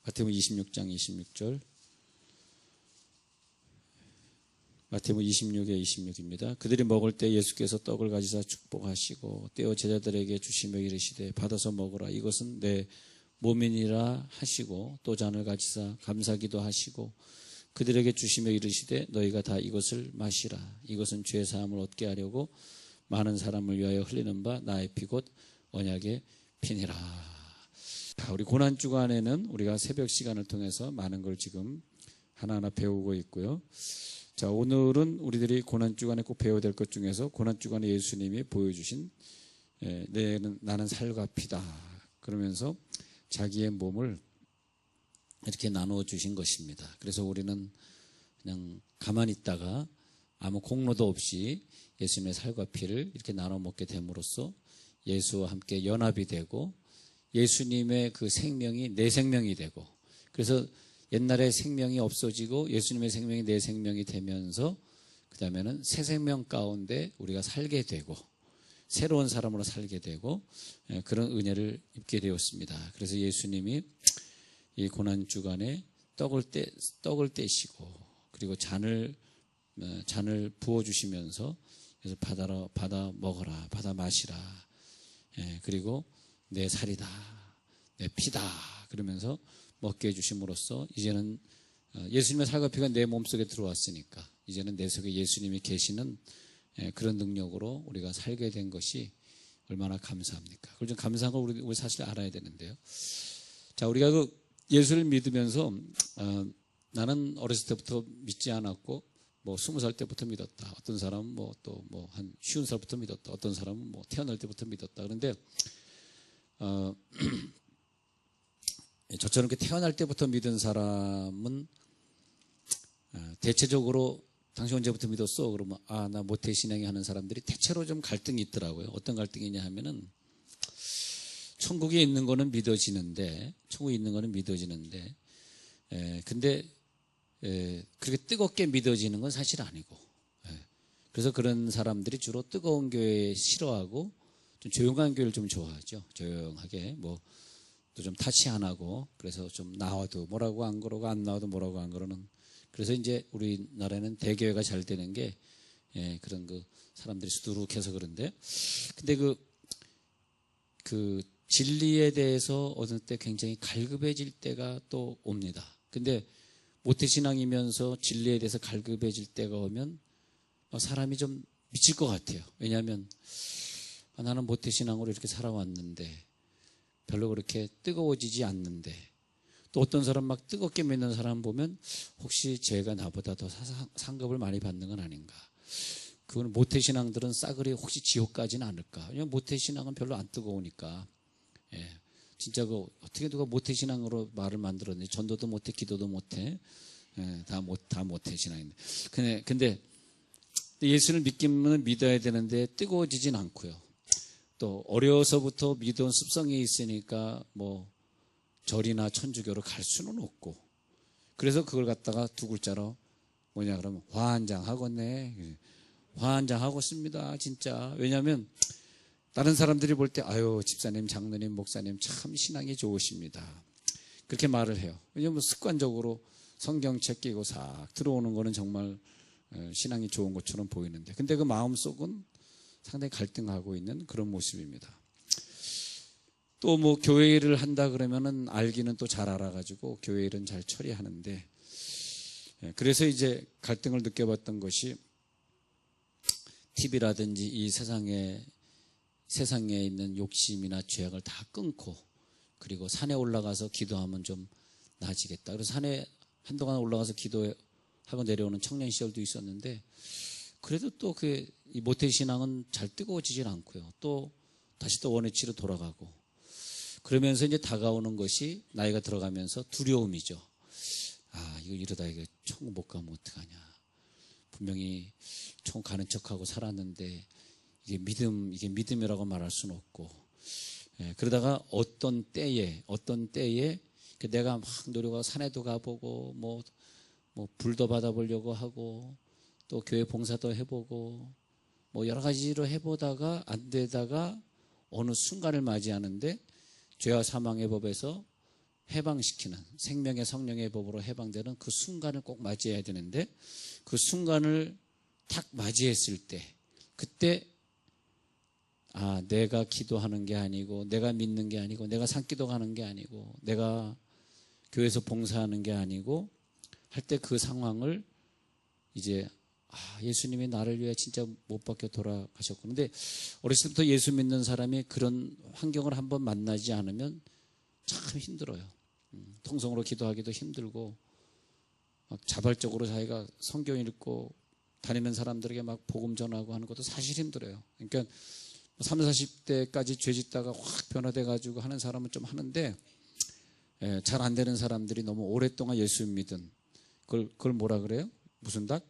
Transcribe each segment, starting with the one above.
마태복음 26장 26절. 마태복음 26에 26입니다. 그들이 먹을 때 예수께서 떡을 가지사 축복하시고 떼어 제자들에게 주시며 이르시되 받아서 먹으라. 이것은 내 몸이니라 하시고 또 잔을 가지사 감사기도 하시고 그들에게 주시며 이르시되 너희가 다 이것을 마시라. 이것은 죄 사함을 얻게 하려고 많은 사람을 위하여 흘리는 바 나의 피 곧 언약의 피니라. 우리 고난주간에는 우리가 새벽 시간을 통해서 많은 걸 지금 하나하나 배우고 있고요. 자, 오늘은 우리들이 고난주간에 꼭 배워야 될 것 중에서 고난주간에 예수님이 보여주신 나는 살과 피다 그러면서 자기의 몸을 이렇게 나누어 주신 것입니다. 그래서 우리는 그냥 가만히 있다가 아무 공로도 없이 예수님의 살과 피를 이렇게 나눠 먹게 됨으로써 예수와 함께 연합이 되고 예수님의 그 생명이 내 생명이 되고, 그래서 옛날에 생명이 없어지고 예수님의 생명이 내 생명이 되면서 그 다음에는 새 생명 가운데 우리가 살게 되고 새로운 사람으로 살게 되고 그런 은혜를 입게 되었습니다. 그래서 예수님이 이 고난주간에 떡을 떼시고 그리고 잔을 부어주시면서 그래서 받아 먹어라, 받아 마시라. 그리고 내 살이다, 내 피다 그러면서 먹게 해주심으로써 이제는 예수님의 살과 피가 내 몸속에 들어왔으니까 이제는 내 속에 예수님이 계시는 그런 능력으로 우리가 살게 된 것이 얼마나 감사합니까? 그걸 좀 감사한 걸 우리 사실 알아야 되는데요. 자, 우리가 그 예수를 믿으면서 나는 어렸을 때부터 믿지 않았고 뭐 20살 때부터 믿었다. 어떤 사람은 뭐 또 뭐 한 50살부터 믿었다. 어떤 사람은 뭐 태어날 때부터 믿었다. 그런데 저처럼 이렇게 태어날 때부터 믿은 사람은 대체적으로 당신 언제부터 믿었어? 그러면 나 모태신앙이 하는 사람들이 대체로 좀 갈등이 있더라고요. 어떤 갈등이냐 하면은 천국에 있는 거는 믿어지는데 근데 그렇게 뜨겁게 믿어지는 건 사실 아니고, 그래서 그런 사람들이 주로 뜨거운 교회 싫어하고 좀 조용한 교회를 좀 좋아하죠. 조용하게 뭐 또 좀 타치 안 하고, 그래서 좀 나와도 뭐라고 안 그러고 안 나와도 뭐라고 안 그러는. 그래서 이제 우리나라에는 대교회가 잘 되는 게 그런 그 사람들이 수두룩해서 그런데, 근데 그 진리에 대해서 어느 때 굉장히 갈급해질 때가 또 옵니다. 근데 모태신앙이면서 진리에 대해서 갈급해질 때가 오면 사람이 좀 미칠 것 같아요. 왜냐하면 나는 모태신앙으로 이렇게 살아왔는데 별로 그렇게 뜨거워지지 않는데, 또 어떤 사람 막 뜨겁게 믿는 사람 보면 혹시 쟤가 나보다 더 상급을 많이 받는 건 아닌가. 그건 모태신앙들은 싸그리 혹시 지옥까지는 않을까. 왜냐면 모태신앙은 별로 안 뜨거우니까. 진짜 어떻게 누가 모태신앙으로 말을 만들었는지, 전도도 못해 기도도 못해, 다 모태신앙인데. 근데 예수를 믿기는 믿어야 되는데 뜨거워지진 않고요. 또 어려서부터 믿어온 습성이 있으니까 뭐 절이나 천주교로 갈 수는 없고, 그래서 그걸 갖다가 두 글자로 뭐냐 그러면 화한장하겠네, 화한장하겠습니다 진짜. 왜냐하면 다른 사람들이 볼 때 집사님, 장로님, 목사님 참 신앙이 좋으십니다 그렇게 말을 해요. 왜냐하면 습관적으로 성경책 끼고 싹 들어오는 거는 정말 신앙이 좋은 것처럼 보이는데, 근데 그 마음속은 상당히 갈등하고 있는 그런 모습입니다. 또 뭐 교회 일을 한다 그러면은 알기는 또 잘 알아가지고 교회 일은 잘 처리하는데, 그래서 이제 갈등을 느껴봤던 것이 TV라든지 이 세상에 있는 욕심이나 죄악을 다 끊고, 그리고 산에 올라가서 기도하면 좀 나아지겠다. 그래서 산에 한동안 올라가서 기도하고 내려오는 청년 시절도 있었는데, 그래도 또 이 모태신앙은 잘 뜨거워지질 않고요. 또 다시 또 원위치로 돌아가고, 그러면서 이제 다가오는 것이 나이가 들어가면서 두려움이죠. 이거 이러다 이거 천국 못 가면 어떡하냐. 분명히 천국 가는 척하고 살았는데 이게 믿음이라고 말할 수는 없고, 그러다가 어떤 때에 내가 막 노력하고 산에도 가보고 뭐 불도 받아보려고 하고 또 교회 봉사도 해보고 뭐 여러 가지로 해보다가 안 되다가 어느 순간을 맞이하는데 죄와 사망의 법에서 해방시키는 생명의 성령의 법으로 해방되는 그 순간을 꼭 맞이해야 되는데 그 순간을 딱 맞이했을 때 그때 내가 기도하는 게 아니고 내가 믿는 게 아니고 내가 산기도하는 게 아니고 내가 교회에서 봉사하는 게 아니고 할 때 그 상황을 이제 예수님이 나를 위해 진짜 못 박혀 돌아가셨고 근데 어렸을 때부터 예수 믿는 사람이 그런 환경을 한번 만나지 않으면 참 힘들어요. 통성으로 기도하기도 힘들고 막 자발적으로 자기가 성경 읽고 다니는 사람들에게 막 복음 전하고 하는 것도 사실 힘들어요. 그러니까 30, 40대까지 죄 짓다가 확 변화돼 가지고 하는 사람은 좀 하는데 잘 안 되는 사람들이 너무 오랫동안 예수 믿은 그걸 뭐라 그래요? 무슨 닭?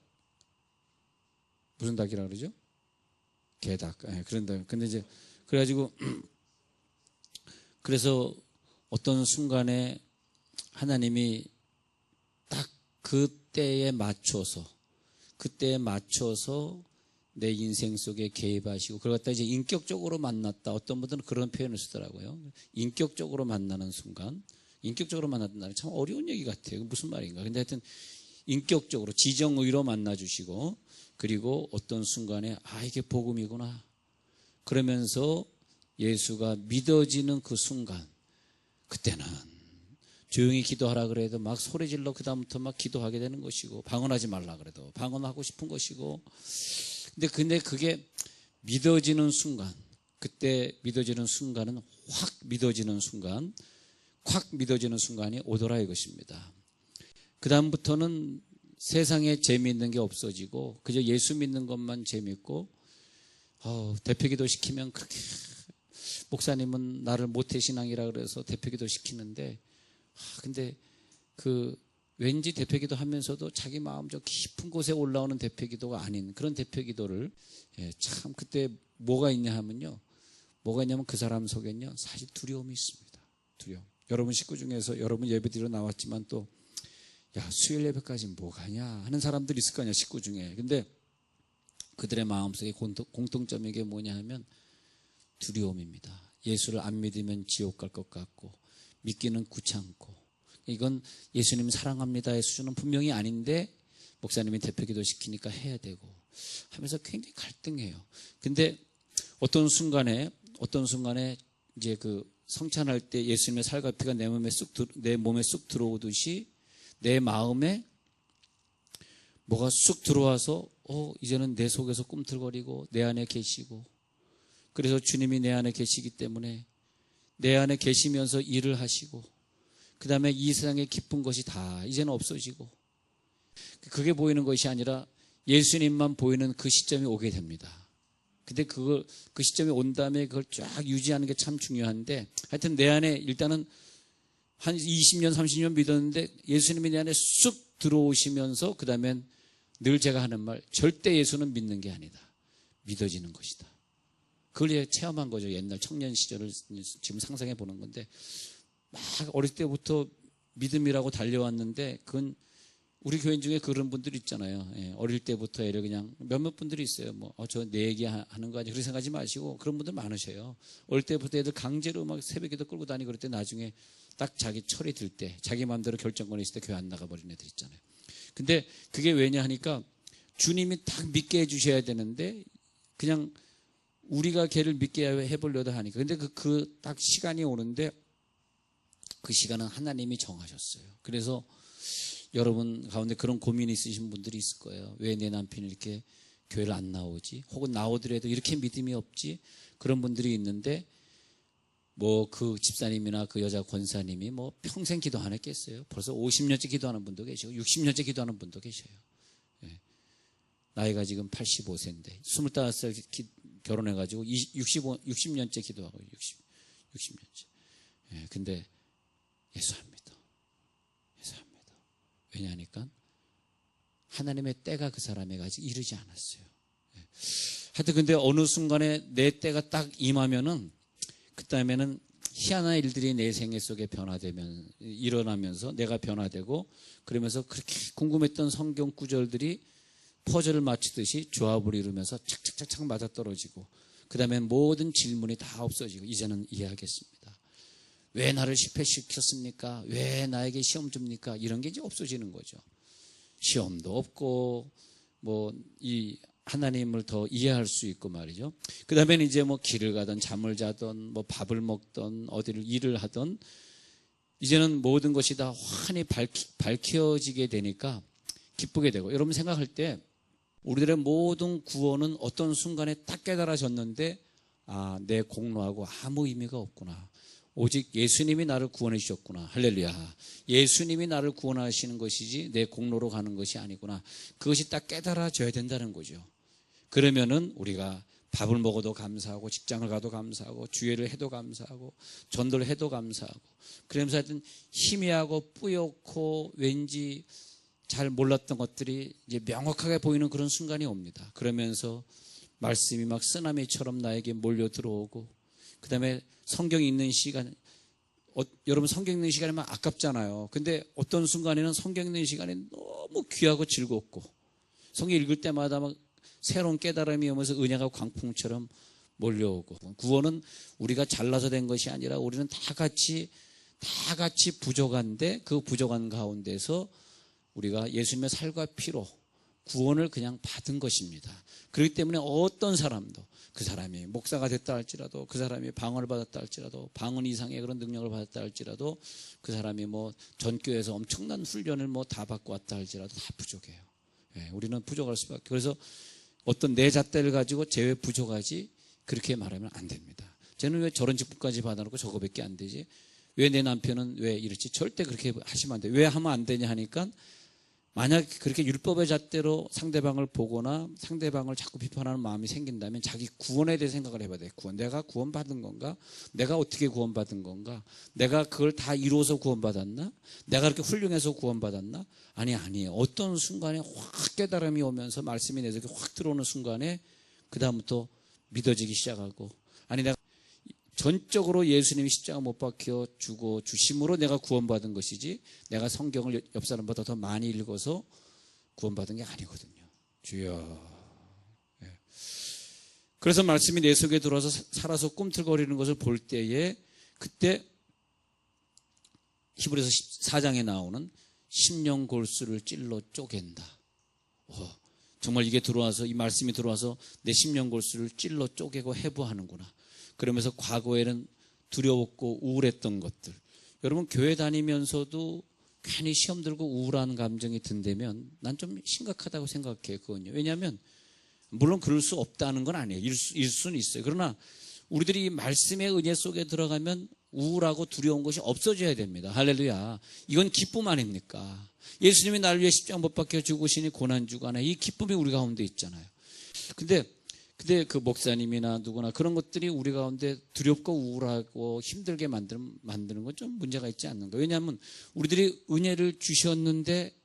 무슨 닭이라 그러죠? 개닭. 그런다. 근데 이제 그래가지고 그래서 어떤 순간에 하나님이 딱 그때에 맞춰서 내 인생 속에 개입하시고 그걸 갖다 이제 인격적으로 만났다. 어떤 분들은 그런 표현을 쓰더라고요. 인격적으로 만나는 순간. 인격적으로 만났다는 참 어려운 얘기 같아요. 무슨 말인가. 근데 하여튼 인격적으로 지정의로 만나주시고 그리고 어떤 순간에 이게 복음이구나. 그러면서 예수가 믿어지는 그 순간 그때는 조용히 기도하라 그래도 막 소리질러 그다음부터 막 기도하게 되는 것이고 방언하지 말라 그래도 방언하고 싶은 것이고 근데 그게 믿어지는 순간 그때 믿어지는 순간은 확 믿어지는 순간이 오더라 이것입니다. 그다음부터는 세상에 재미있는 게 없어지고 그저 예수 믿는 것만 재밌고 대표기도 시키면 그렇게 목사님은 나를 모태신앙이라 그래서 대표기도 시키는데 근데 왠지 대표기도 하면서도 자기 마음 저 깊은 곳에 올라오는 대표기도가 아닌 그런 대표기도를 참 그때 뭐가 있냐면 그 사람 속에는요 사실 두려움이 있습니다. 두려움. 여러분 식구 중에서 여러분 예배드리러 나왔지만 또 수요일 예배까지 뭐 가냐 하는 사람들이 있을 거 아니야 식구 중에. 근데 그들의 마음속에 공통점이 이게 뭐냐 하면 두려움입니다. 예수를 안 믿으면 지옥 갈 것 같고 믿기는 귀찮고 이건 예수님 사랑합니다의 수준은 분명히 아닌데 목사님이 대표기도 시키니까 해야 되고 하면서 굉장히 갈등해요. 근데 어떤 순간에 이제 성찬할 때 예수님의 살과 피가 내 몸에 쑥 들어오듯이 내 마음에 뭐가 쑥 들어와서 이제는 내 속에서 꿈틀거리고 내 안에 계시고 그래서 주님이 내 안에 계시기 때문에 내 안에 계시면서 일을 하시고 그 다음에 이 세상의 기쁜 것이 다 이제는 없어지고 그게 보이는 것이 아니라 예수님만 보이는 그 시점이 오게 됩니다. 근데 그 시점이 온 다음에 그걸 쫙 유지하는 게 참 중요한데 하여튼 내 안에 일단은 한 20년 30년 믿었는데 예수님이 내 안에 쑥 들어오시면서 그 다음엔 늘 제가 하는 말 절대 예수는 믿는 게 아니다. 믿어지는 것이다. 그걸 체험한 거죠. 옛날 청년 시절을 지금 상상해 보는 건데 막 어릴 때부터 믿음이라고 달려왔는데 그건 우리 교인 중에 그런 분들이 있잖아요. 어릴 때부터 애를 그냥 몇몇 분들이 있어요. 저 내 얘기 하는 거 아니야. 그렇게 생각하지 마시고 그런 분들 많으셔요. 어릴 때부터 애들 강제로 막 새벽에도 끌고 다니고 그럴 때 나중에 딱 자기 철이 들 때 자기 마음대로 결정권이 있을 때 교회 안 나가버린 애들 있잖아요. 근데 그게 왜냐 하니까 주님이 딱 믿게 해주셔야 되는데 그냥 우리가 걔를 믿게 해보려다 하니까 근데 그 딱 시간이 오는데 그 시간은 하나님이 정하셨어요. 그래서 여러분 가운데 그런 고민이 있으신 분들이 있을 거예요. 왜 내 남편이 이렇게 교회를 안 나오지? 혹은 나오더라도 이렇게 믿음이 없지? 그런 분들이 있는데 그 집사님이나 그 여자 권사님이 평생 기도 안 했겠어요? 벌써 50년째 기도하는 분도 계시고 60년째 기도하는 분도 계셔요. 나이가 지금 85세인데 25살 결혼해가지고 60년째 기도하고 60년째. 근데 예수합니다. 왜냐하니까 하나님의 때가 그 사람에게 아직 이르지 않았어요. 하여튼 근데 어느 순간에 내 때가 딱 임하면은 그다음에는 희한한 일들이 내 생애 속에 일어나면서 내가 변화되고 그러면서 그렇게 궁금했던 성경 구절들이 퍼즐을 맞추듯이 조합을 이루면서 착착착착 맞아떨어지고 그 다음에 모든 질문이 다 없어지고 이제는 이해하겠습니다. 왜 나를 실패시켰습니까? 왜 나에게 시험 줍니까? 이런 게 이제 없어지는 거죠. 시험도 없고 이 하나님을 더 이해할 수 있고 말이죠. 그 다음에는 이제 길을 가든 잠을 자든 밥을 먹든 어디를 일을 하든 이제는 모든 것이 다 환히 밝혀지게 되니까 기쁘게 되고, 여러분 생각할 때 우리들의 모든 구원은 어떤 순간에 딱 깨달아졌는데 내 공로하고 아무 의미가 없구나. 오직 예수님이 나를 구원해 주셨구나. 할렐루야. 예수님이 나를 구원하시는 것이지 내 공로로 가는 것이 아니구나. 그것이 딱 깨달아져야 된다는 거죠. 그러면은 우리가 밥을 먹어도 감사하고, 직장을 가도 감사하고, 주회를 해도 감사하고, 전도를 해도 감사하고, 그러면서 하여튼 희미하고 뿌옇고 왠지 잘 몰랐던 것들이 이제 명확하게 보이는 그런 순간이 옵니다. 그러면서 말씀이 막 쓰나미처럼 나에게 몰려 들어오고, 그 다음에 성경 읽는 시간, 여러분 성경 읽는 시간이 막 아깝잖아요. 근데 어떤 순간에는 성경 읽는 시간이 너무 귀하고 즐겁고, 성경 읽을 때마다 막 새로운 깨달음이 오면서 은혜가 광풍처럼 몰려오고, 구원은 우리가 잘나서 된 것이 아니라 우리는 다 같이 부족한데 그 부족한 가운데서 우리가 예수님의 살과 피로 구원을 그냥 받은 것입니다. 그렇기 때문에 어떤 사람도, 그 사람이 목사가 됐다 할지라도, 그 사람이 방언을 받았다 할지라도, 방언 이상의 그런 능력을 받았다 할지라도, 그 사람이 전교에서 엄청난 훈련을 다 받고 왔다 할지라도 다 부족해요. 우리는 부족할 수밖에. 그래서 어떤 내 잣대를 가지고 쟤 왜 부족하지? 그렇게 말하면 안 됩니다. 쟤는 왜 저런 직분까지 받아놓고 저거밖에 안 되지? 왜 내 남편은 왜 이렇지? 절대 그렇게 하시면 안 돼요. 왜 하면 안 되냐 하니까, 만약 그렇게 율법의 잣대로 상대방을 보거나 상대방을 자꾸 비판하는 마음이 생긴다면 자기 구원에 대해 생각을 해봐야 돼요. 내가 구원받은 건가? 내가 어떻게 구원받은 건가? 내가 그걸 다 이루어서 구원받았나? 내가 그렇게 훌륭해서 구원받았나? 아니에요. 어떤 순간에 확 깨달음이 오면서 말씀이 내 속에 확 들어오는 순간에 그 다음부터 믿어지기 시작하고, 내가 전적으로 예수님이 십자가 못 박혀 주고 주심으로 내가 구원받은 것이지, 내가 성경을 옆 사람보다 더 많이 읽어서 구원받은 게 아니거든요. 주여. 그래서 말씀이 내 속에 들어와서 살아서 꿈틀거리는 것을 볼 때에, 그때 히브리서 4장에 나오는 심령 골수를 찔러 쪼갠다. 정말 이게 들어와서, 이 말씀이 들어와서 내 심령 골수를 찔러 쪼개고 해부하는구나. 그러면서 과거에는 두려웠고 우울했던 것들, 여러분 교회 다니면서도 괜히 시험 들고 우울한 감정이 든다면 난 좀 심각하다고 생각해요. 그건요. 왜냐하면 물론 그럴 수 없다는 건 아니에요. 일 수는 있어요. 그러나 우리들이 말씀의 은혜 속에 들어가면 우울하고 두려운 것이 없어져야 됩니다. 할렐루야. 이건 기쁨 아닙니까? 예수님이 나를 위해 십자가 못 박혀 죽으시니 고난주간에 이 기쁨이 우리 가운데 있잖아요. 근데 그 목사님이나 누구나 그런 것들이 우리 가운데 두렵고 우울하고 힘들게 만드는 건 좀 문제가 있지 않는가. 왜냐하면 우리들이 은혜를 주셨는데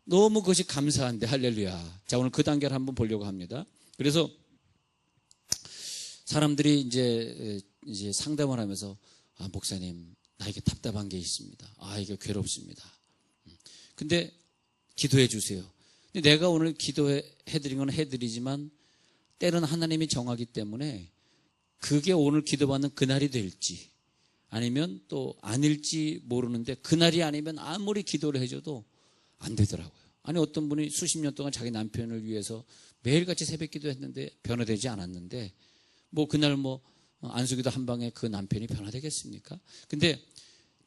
너무 그것이 감사한데, 할렐루야. 자, 오늘 그 단계를 한번 보려고 합니다. 그래서 사람들이 이제 상담을 하면서, 목사님, 나에게 답답한 게 있습니다. 이게 괴롭습니다. 근데 기도해 주세요. 근데 내가 오늘 기도해드린 건 해드리지만 때로는 하나님이 정하기 때문에 그게 오늘 기도받는 그날이 될지 아니면 또 아닐지 모르는데, 그날이 아니면 아무리 기도를 해줘도 안 되더라고요. 어떤 분이 수십 년 동안 자기 남편을 위해서 매일같이 새벽 기도했는데 변화되지 않았는데, 그날 안수기도 한 방에 그 남편이 변화되겠습니까? 근데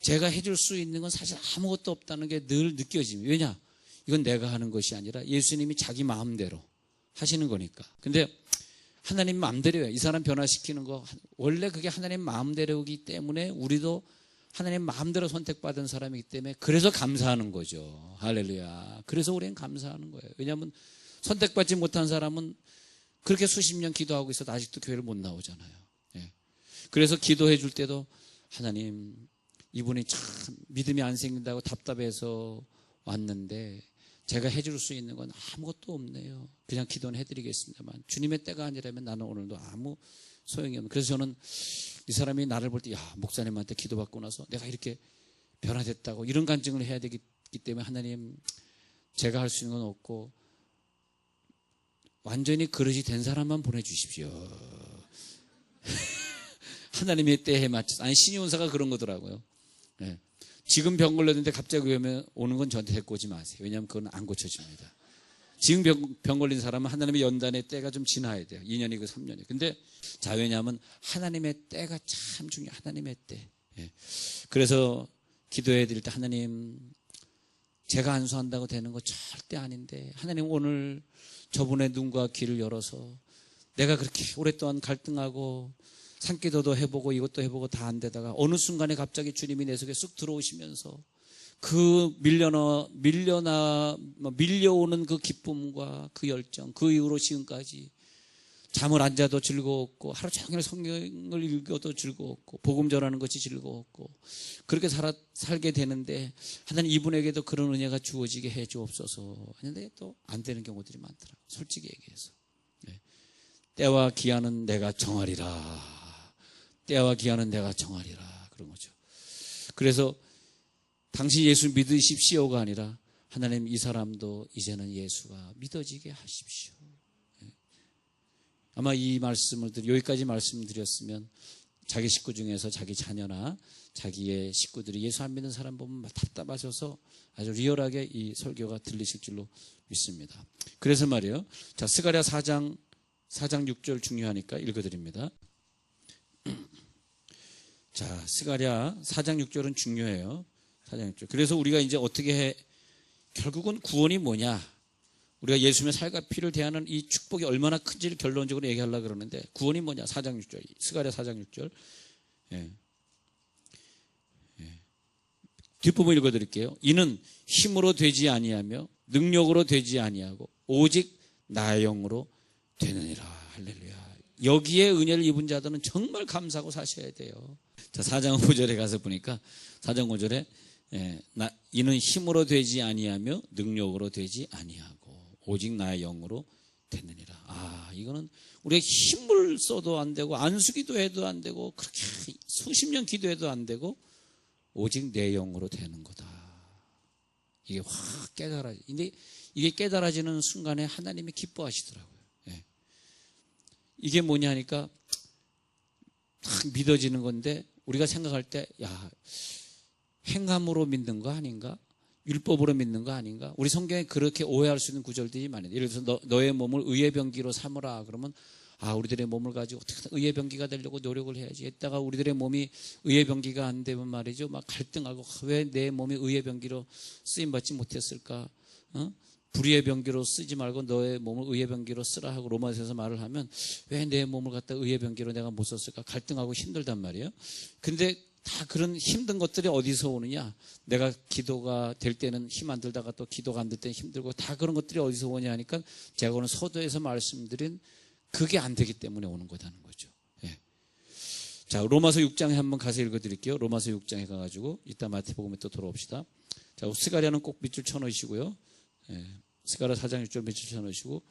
제가 해줄 수 있는 건 사실 아무것도 없다는 게 늘 느껴집니다. 왜냐? 이건 내가 하는 것이 아니라 예수님이 자기 마음대로 하시는 거니까. 근데 하나님 마음대로예요. 이 사람 변화시키는 거 원래 그게 하나님 마음대로이기 때문에 우리도 하나님 마음대로 선택받은 사람이기 때문에 그래서 감사하는 거죠. 할렐루야. 그래서 우리는 감사하는 거예요. 왜냐하면 선택받지 못한 사람은 그렇게 수십 년 기도하고 있어도 아직도 교회를 못 나오잖아요. 그래서 기도해 줄 때도, 하나님, 이분이 참 믿음이 안 생긴다고 답답해서 왔는데 제가 해줄 수 있는 건 아무것도 없네요. 그냥 기도는 해드리겠습니다만 주님의 때가 아니라면 나는 오늘도 아무 소용이 없는. 그래서 저는 이 사람이 나를 볼 때, 목사님한테 기도받고 나서 내가 이렇게 변화됐다고 이런 간증을 해야 되기 때문에, 하나님, 제가 할 수 있는 건 없고 완전히 그릇이 된 사람만 보내주십시오. 하나님의 때에 맞춰서. 아니, 신의원사가 그런 거더라고요. 예. 지금 병 걸렸는데 갑자기 오는 건 저한테 데리고 오지 마세요. 왜냐하면 그건 안 고쳐집니다. 지금 병 걸린 사람은 하나님의 연단의 때가 좀 지나야 돼요. 2년이고 3년이. 근데 자, 왜냐하면 하나님의 때가 참 중요해요. 하나님의 때. 예. 그래서 기도해 드릴 때 하나님, 제가 안수한다고 되는 거 절대 아닌데 하나님 오늘 저분의 눈과 귀를 열어서 내가 그렇게 오랫동안 갈등하고 산기도도 해보고 이것도 해보고 다 안 되다가 어느 순간에 갑자기 주님이 내 속에 쑥 들어오시면서 그 밀려오는 그 기쁨과 그 열정, 그 이후로 지금까지 잠을 안 자도 즐거웠고 하루 종일 성경을 읽어도 즐거웠고 복음 전하는 것이 즐거웠고 그렇게 살게 되는데 하나님 이분에게도 그런 은혜가 주어지게 해 주옵소서 하는데 또 안 되는 경우들이 많더라고요. 솔직히 얘기해서. 네. 때와 기한은 내가 정하리라. 때와 기한은 내가 정하리라. 그런 거죠. 그래서 당신 예수 믿으십시오가 아니라 하나님 이 사람도 이제는 예수가 믿어지게 하십시오. 아마 이 말씀을 여기까지 말씀드렸으면 자기 식구 중에서 자기 자녀나 자기의 식구들이 예수 안 믿는 사람 보면 답답하셔서 아주 리얼하게 이 설교가 들리실 줄로 믿습니다. 그래서 말이에요. 자, 스가랴 4장 6절 중요하니까 읽어드립니다. 자, 스가랴 4장 6절은 중요해요. 4장 6절. 그래서 우리가 이제 어떻게 해? 결국은 구원이 뭐냐? 우리가 예수님의 살과 피를 대하는 이 축복이 얼마나 큰지를 결론적으로 얘기하려고 그러는데 구원이 뭐냐? 4장 6절. 스가랴 4장 6절. 예. 뒷부분 읽어드릴게요. 이는 힘으로 되지 아니하며 능력으로 되지 아니하고 오직 나의 영으로 되느니라. 할렐루야. 여기에 은혜를 입은 자들은 정말 감사하고 사셔야 돼요. 자, 4장 5절에 가서 보니까 4장 5절에 이는 힘으로 되지 아니하며 능력으로 되지 아니하고 오직 나의 영으로 되느니라. 아, 이거는 우리가 힘을 써도 안 되고 안수기도 해도 안 되고 그렇게 수십 년 기도해도 안 되고 오직 내 영으로 되는 거다. 이게 확 깨달아지. 근데 이게 깨달아지는 순간에 하나님이 기뻐하시더라고요. 예. 이게 뭐냐 하니까 딱 믿어지는 건데 우리가 생각할 때 야, 행함으로 믿는 거 아닌가? 율법으로 믿는 거 아닌가? 우리 성경에 그렇게 오해할 수 있는 구절들이 많아요. 예를 들어서 너의 몸을 의의 병기로 삼으라 그러면 아, 우리들의 몸을 가지고 어떻게 의의 병기가 되려고 노력을 해야지. 했다가 우리들의 몸이 의의 병기가 안 되면 말이죠. 막 갈등하고 왜 내 몸이 의의 병기로 쓰임받지 못했을까? 불의의 병기로 쓰지 말고 너의 몸을 의의 병기로 쓰라 하고 로마서에서 말을 하면 왜 내 몸을 갖다 의의 병기로 내가 못 썼을까? 갈등하고 힘들단 말이에요. 근데 다 그런 힘든 것들이 어디서 오느냐? 내가 기도가 될 때는 힘 안 들다가 또 기도가 안 될 때는 힘들고 다 그런 것들이 어디서 오냐 하니까 제가 오늘 서두에서 말씀드린 그게 안 되기 때문에 오는 거다는 거죠. 예. 자, 로마서 6장에 한번 가서 읽어드릴게요. 로마서 6장에 가가지고 이따 마태복음에 또 돌아옵시다. 자, 스가랴는 꼭 밑줄 쳐놓으시고요. 예. 스가랴 4장 6절 밑줄 쳐놓으시고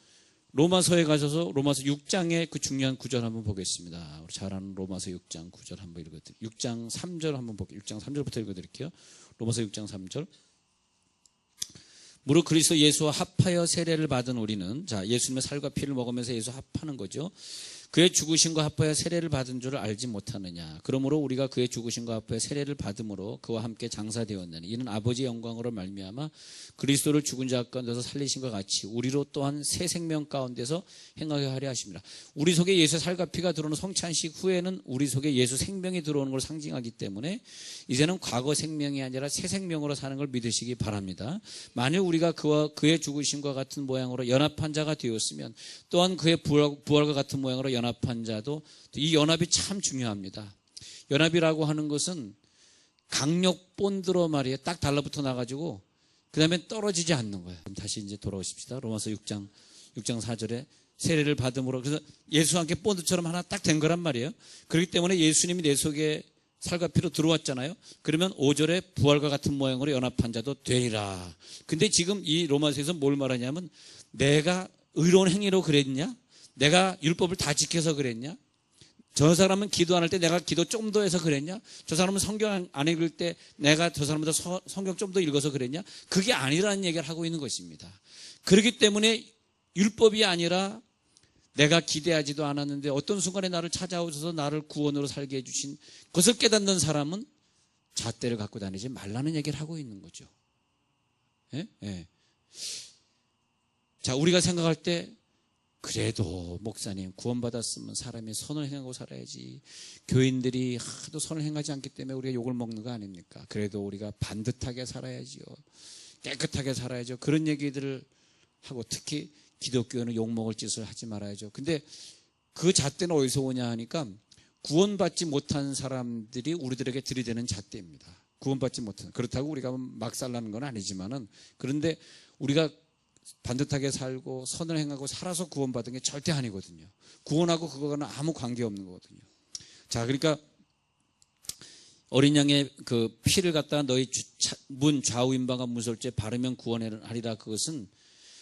로마서에 가셔서 로마서 6장의 그 중요한 구절 한번 보겠습니다. 우리 잘 아는 로마서 6장 9절 한번 읽어드릴게요. 6장 3절 한번 볼게요. 6장 3절부터 읽어드릴게요. 로마서 6장 3절. 무릇 그리스도 예수와 합하여 세례를 받은 우리는, 자, 예수님의 살과 피를 먹으면서 예수 합하는 거죠. 그의 죽으심과 합하여 세례를 받은 줄을 알지 못하느냐. 그러므로 우리가 그의 죽으심과 합하여 세례를 받음으로 그와 함께 장사되었느니 이는 아버지의 영광으로 말미암아 그리스도를 죽은 자 가운데서 살리신 것 같이 우리로 또한 새 생명 가운데서 행하게 하려 하십니다. 우리 속에 예수의 살과 피가 들어오는 성찬식 후에는 우리 속에 예수 생명이 들어오는 걸 상징하기 때문에 이제는 과거 생명이 아니라 새 생명으로 사는 걸 믿으시기 바랍니다. 만일 우리가 그의 죽으심과 같은 모양으로 연합한 자가 되었으면 또한 그의 부활과 같은 모양으로 연합한 자도, 이 연합이 참 중요합니다. 연합이라고 하는 것은 강력 본드로 말이에요. 딱 달라붙어 나가지고 그 다음에 떨어지지 않는 거예요. 다시 이제 돌아오십시다. 로마서 6장 4절에 세례를 받음으로, 그래서 예수와 함께 본드처럼 하나 딱 된 거란 말이에요. 그렇기 때문에 예수님이 내 속에 살과 피로 들어왔잖아요. 그러면 5절에 부활과 같은 모양으로 연합한 자도 되리라. 근데 지금 이 로마서에서 뭘 말하냐면 내가 의로운 행위로 그랬냐? 내가 율법을 다 지켜서 그랬냐? 저 사람은 기도 안 할 때 내가 기도 좀 더 해서 그랬냐? 저 사람은 성경 안 읽을 때 내가 저 사람보다 성경 좀 더 읽어서 그랬냐? 그게 아니라는 얘기를 하고 있는 것입니다. 그렇기 때문에 율법이 아니라 내가 기대하지도 않았는데 어떤 순간에 나를 찾아오셔서 나를 구원으로 살게 해주신 그것을 깨닫는 사람은 잣대를 갖고 다니지 말라는 얘기를 하고 있는 거죠. 예? 예. 자, 우리가 생각할 때 그래도 목사님 구원받았으면 사람이 선을 행하고 살아야지, 교인들이 하도 선을 행하지 않기 때문에 우리가 욕을 먹는 거 아닙니까? 그래도 우리가 반듯하게 살아야지요, 깨끗하게 살아야죠, 그런 얘기들을 하고, 특히 기독교는 욕먹을 짓을 하지 말아야죠. 근데 그 잣대는 어디서 오냐 하니까 구원받지 못한 사람들이 우리들에게 들이대는 잣대입니다. 구원받지 못한, 그렇다고 우리가 막 살라는 건 아니지만은, 그런데 우리가 반듯하게 살고 선을 행하고 살아서 구원받은 게 절대 아니거든요. 구원하고 그거는 아무 관계없는 거거든요. 자, 그러니까 어린 양의 그 피를 갖다가 너희 문 좌우인방과 문설주에 바르면 구원하리라. 그것은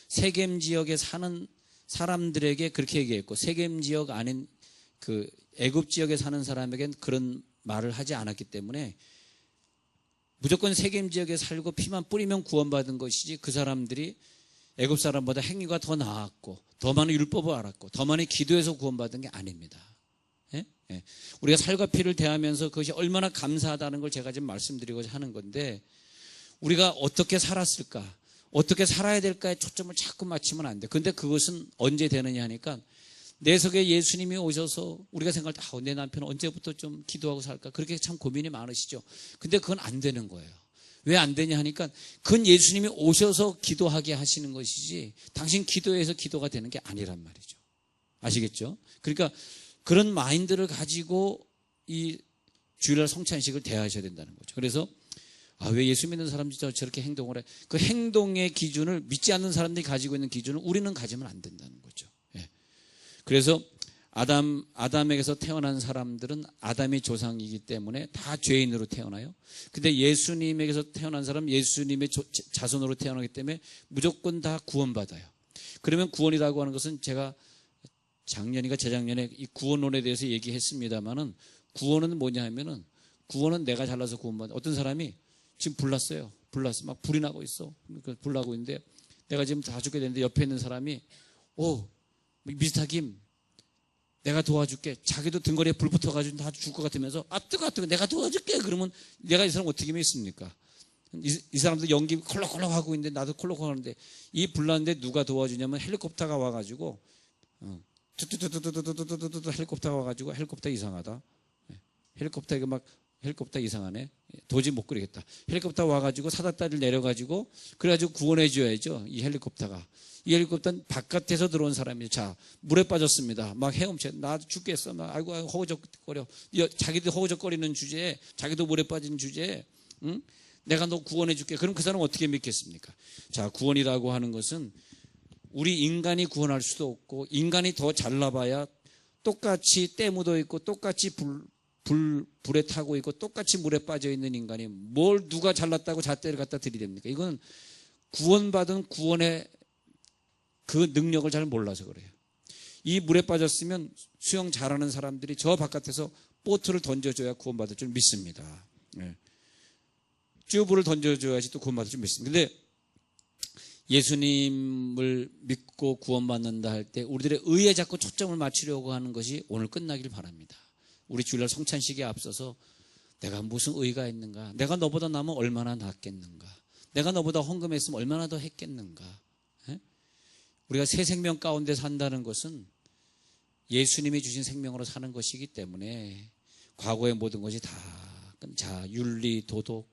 세겜 지역에 사는 사람들에게 그렇게 얘기했고, 세겜 지역 아닌 그 애굽 지역에 사는 사람에겐 그런 말을 하지 않았기 때문에 무조건 세겜 지역에 살고 피만 뿌리면 구원받은 것이지, 그 사람들이 애굽 사람보다 행위가 더 나았고 더 많은 율법을 알았고 더 많이 기도해서 구원받은 게 아닙니다. 예? 예. 우리가 살과 피를 대하면서 그것이 얼마나 감사하다는 걸 제가 지금 말씀드리고자 하는 건데, 우리가 어떻게 살았을까, 어떻게 살아야 될까에 초점을 자꾸 맞추면 안 돼. 근데 그것은 언제 되느냐 하니까, 내 속에 예수님이 오셔서 우리가 생각할 때 내 남편은 언제부터 좀 기도하고 살까, 그렇게 참 고민이 많으시죠. 근데 그건 안 되는 거예요. 왜 안 되냐 하니까, 그건 예수님이 오셔서 기도하게 하시는 것이지 당신 기도해서 기도가 되는 게 아니란 말이죠. 아시겠죠? 그러니까 그런 마인드를 가지고 이 주일날 성찬식을 대하셔야 된다는 거죠. 그래서 왜 예수 믿는 사람들이 저렇게 행동을 해? 그 행동의 기준을 믿지 않는 사람들이 가지고 있는 기준을 우리는 가지면 안 된다는 거죠. 예. 그래서 아담에게서 태어난 사람들은 아담의 조상이기 때문에 다 죄인으로 태어나요. 근데 예수님에게서 태어난 사람은 예수님의 자손으로 태어나기 때문에 무조건 다 구원받아요. 그러면 구원이라고 하는 것은, 제가 작년인가 재작년에 이 구원론에 대해서 얘기했습니다만은, 구원은 뭐냐 하면은, 구원은 내가 잘나서 구원받아. 어떤 사람이 지금 불났어요. 불났어. 막 불이 나고 있어. 불나고 있는데 내가 지금 다 죽게 되는데 옆에 있는 사람이 미스터 김, 내가 도와줄게. 자기도 등거리에 불 붙어가지고 다 죽을 것 같으면서 뜨거워 내가 도와줄게. 그러면 내가 이 사람 어떻게 믿습니까? 이 사람도 연기 콜록콜록 하고 있는데 나도 콜록콜록 하는데, 이 불났는데 누가 도와주냐면 헬리콥터가 와가지고 뚜뚜뚜뚜뚜뚜뚜뚜뚜 헬리콥터가 와가지고, 헬리콥터 이상하다. 헬리콥터 이상하네. 도저히 못 그리겠다. 헬리콥터 와가지고 사다다리를 내려가지고 그래가지고 구원해 줘야죠. 이 헬리콥터가. 이 헬리콥터는 바깥에서 들어온 사람이죠. 자, 물에 빠졌습니다. 막 헤엄쳐. 나 죽겠어. 막 아이고 허우적거려. 자기도 허우적거리는 주제에, 자기도 물에 빠진 주제에, 응? 내가 너 구원해 줄게. 그럼 그 사람은 어떻게 믿겠습니까? 자, 구원이라고 하는 것은 우리 인간이 구원할 수도 없고, 인간이 더 잘나봐야 똑같이 때 묻어 있고 똑같이 불에 타고 있고 똑같이 물에 빠져 있는 인간이 뭘 누가 잘났다고 잣대를 갖다 들이댑니까? 이건 구원받은 구원의 그 능력을 잘 몰라서 그래요. 이 물에 빠졌으면 수영 잘하는 사람들이 저 바깥에서 보트를 던져줘야 구원받을 줄 믿습니다. 네. 튜브를 던져줘야지 또 구원받을 줄 믿습니다. 근데 예수님을 믿고 구원받는다 할 때 우리들의 의에 자꾸 초점을 맞추려고 하는 것이 오늘 끝나길 바랍니다. 우리 주일날 성찬식에 앞서서 내가 무슨 의가 있는가, 내가 너보다 나면 얼마나 낫겠는가, 내가 너보다 헌금했으면 얼마나 더 했겠는가. 에? 우리가 새 생명 가운데 산다는 것은 예수님이 주신 생명으로 사는 것이기 때문에 과거의 모든 것이 다, 자, 윤리, 도덕,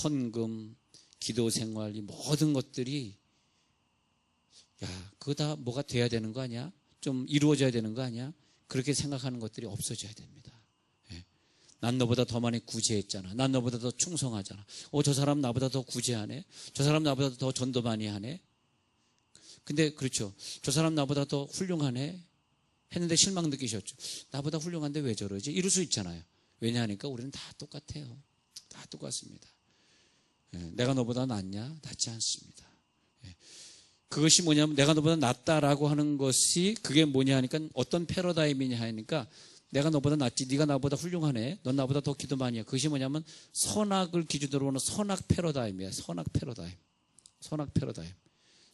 헌금, 기도 생활, 이 모든 것들이 그거 다 뭐가 돼야 되는 거 아니야? 좀 이루어져야 되는 거 아니야? 그렇게 생각하는 것들이 없어져야 됩니다. 예. 난 너보다 더 많이 구제했잖아. 난 너보다 더 충성하잖아. 저 사람 나보다 더 구제하네. 저 사람 나보다 더 전도 많이 하네. 근데 그렇죠. 저 사람 나보다 더 훌륭하네 했는데 실망 느끼셨죠. 나보다 훌륭한데 왜 저러지? 이럴 수 있잖아요. 왜냐하니까 우리는 다 똑같아요. 다 똑같습니다. 예. 내가 너보다 낫냐? 낫지 않습니다. 예. 그것이 뭐냐면, 내가 너보다 낫다라고 하는 것이 그게 뭐냐 하니까 어떤 패러다임이냐 하니까, 내가 너보다 낫지, 네가 나보다 훌륭하네, 넌 나보다 더 기도 많이 해. 그것이 뭐냐면 선악을 기준으로 하는 선악 패러다임이야. 선악 패러다임.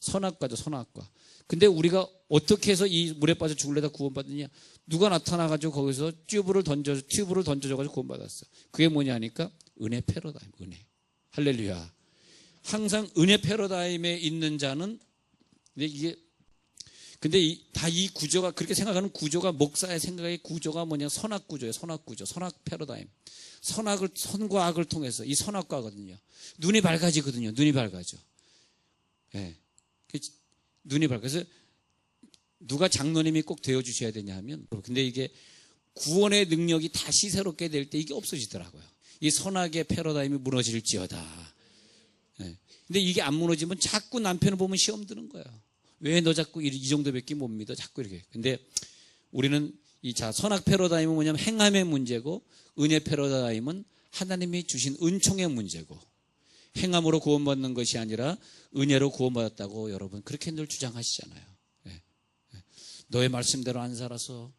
선악과죠, 선악과. 근데 우리가 어떻게 해서 이 물에 빠져 죽을래다 구원받느냐? 누가 나타나가지고 거기서 튜브를 던져줘가지고 구원받았어. 그게 뭐냐 하니까 은혜 패러다임, 은혜. 할렐루야. 항상 은혜 패러다임에 있는 자는, 근데 이 구조가, 그렇게 생각하는 구조가, 목사의 생각의 구조가 뭐냐, 선악 구조예요, 선악 구조, 선악 패러다임. 선과 악을 통해서, 이 선악과거든요. 눈이 밝아지거든요, 눈이 밝아져. 예. 눈이 밝아서 누가 장로님이 꼭 되어주셔야 되냐 하면, 근데 이게 구원의 능력이 다시 새롭게 될 때 이게 없어지더라고요. 이 선악의 패러다임이 무너질지어다. 예. 근데 이게 안 무너지면 자꾸 남편을 보면 시험 드는 거예요. 왜 너 자꾸 이 정도밖에 못 믿어? 자꾸 이렇게. 근데 우리는 선악 패러다임은 뭐냐면 행함의 문제고, 은혜 패러다임은 하나님이 주신 은총의 문제고, 행함으로 구원받는 것이 아니라 은혜로 구원받았다고 여러분 그렇게 늘 주장하시잖아요. 예. 너의 말씀대로 안 살아서,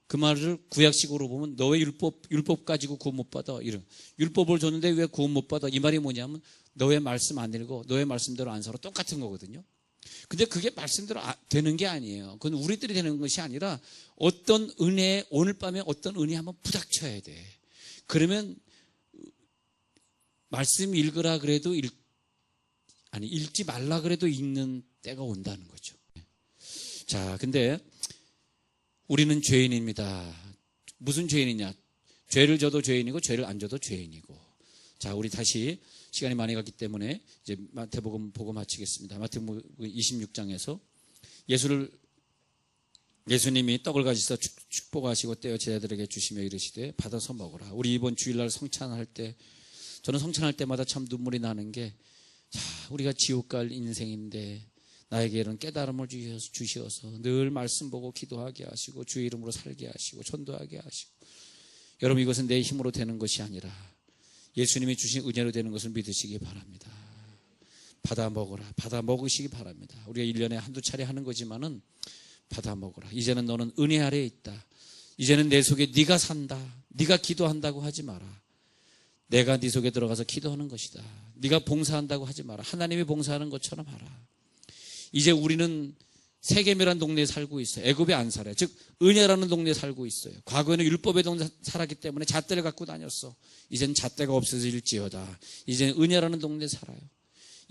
그 말을 구약식으로 보면 너의 율법 가지고 구원 못 받아, 이런. 율법을 줬는데 왜 구원 못 받아? 이 말이 뭐냐면 너의 말씀 안 읽고 너의 말씀대로 안 살아, 똑같은 거거든요. 근데 그게 말씀대로 되는 게 아니에요. 그건 우리들이 되는 것이 아니라 어떤 은혜, 오늘 밤에 어떤 은혜 한번 부닥쳐야 돼. 그러면 말씀 읽으라 그래도 읽지 말라 그래도 읽는 때가 온다는 거죠. 자, 근데 우리는 죄인입니다. 무슨 죄인이냐? 죄를 져도 죄인이고 죄를 안 져도 죄인이고. 자, 우리 다시 시간이 많이 갔기 때문에 이제 마태복음 보고 마치겠습니다. 마태복음 26장에서 예수님이 떡을 가지사 축복하시고 떼어 제자들에게 주시며 이르시되 받아서 먹으라. 우리 이번 주일날 성찬할 때, 저는 성찬할 때마다 참 눈물이 나는 게, 자, 우리가 지옥 갈 인생인데 나에게 이런 깨달음을 주셔서 늘 말씀 보고 기도하게 하시고 주의 이름으로 살게 하시고 전도하게 하시고. 여러분, 이것은 내 힘으로 되는 것이 아니라 예수님이 주신 은혜로 되는 것을 믿으시기 바랍니다. 받아 먹으라. 받아 먹으시기 바랍니다. 우리가 1년에 한두 차례 하는 거지만은 받아 먹으라. 이제는 너는 은혜 아래에 있다. 이제는 내 속에 네가 산다. 네가 기도한다고 하지 마라. 내가 네 속에 들어가서 기도하는 것이다. 네가 봉사한다고 하지 마라. 하나님이 봉사하는 것처럼 하라. 이제 우리는 세겜이라는 동네에 살고 있어요. 애굽에 안 살아요. 즉 은혜라는 동네에 살고 있어요. 과거에는 율법의 동네에 살았기 때문에 잣대를 갖고 다녔어. 이제는 잣대가 없어질지어다. 이제는 은혜라는 동네에 살아요.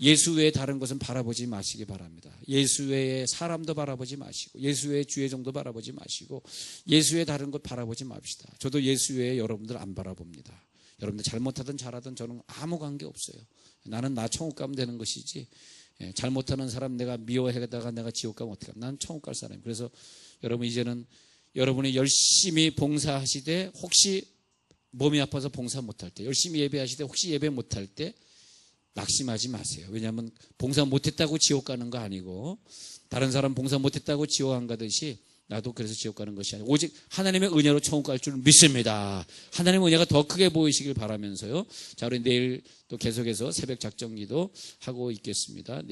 예수 외에 다른 것은 바라보지 마시기 바랍니다. 예수 외에 사람도 바라보지 마시고, 예수 외에 주의 정도 바라보지 마시고, 예수 외에 다른 것 바라보지 맙시다. 저도 예수 외에 여러분들 안 바라봅니다. 여러분들 잘못하든 잘하든 저는 아무 관계 없어요. 나는 나 천국 가면 되는 것이지, 잘못하는 사람 내가 미워해다가 내가 지옥 가면 어떡해. 난 천국 갈 사람이에요. 그래서 여러분, 이제는 여러분이 열심히 봉사하시되 혹시 몸이 아파서 봉사 못할 때, 열심히 예배하시되 혹시 예배 못할 때 낙심하지 마세요. 왜냐하면 봉사 못했다고 지옥 가는 거 아니고, 다른 사람 봉사 못했다고 지옥 안 가듯이 나도 그래서 지옥 가는 것이 아니고 오직 하나님의 은혜로 천국 갈 줄 믿습니다. 하나님의 은혜가 더 크게 보이시길 바라면서요. 자, 우리 내일 또 계속해서 새벽 작정기도 하고 있겠습니다.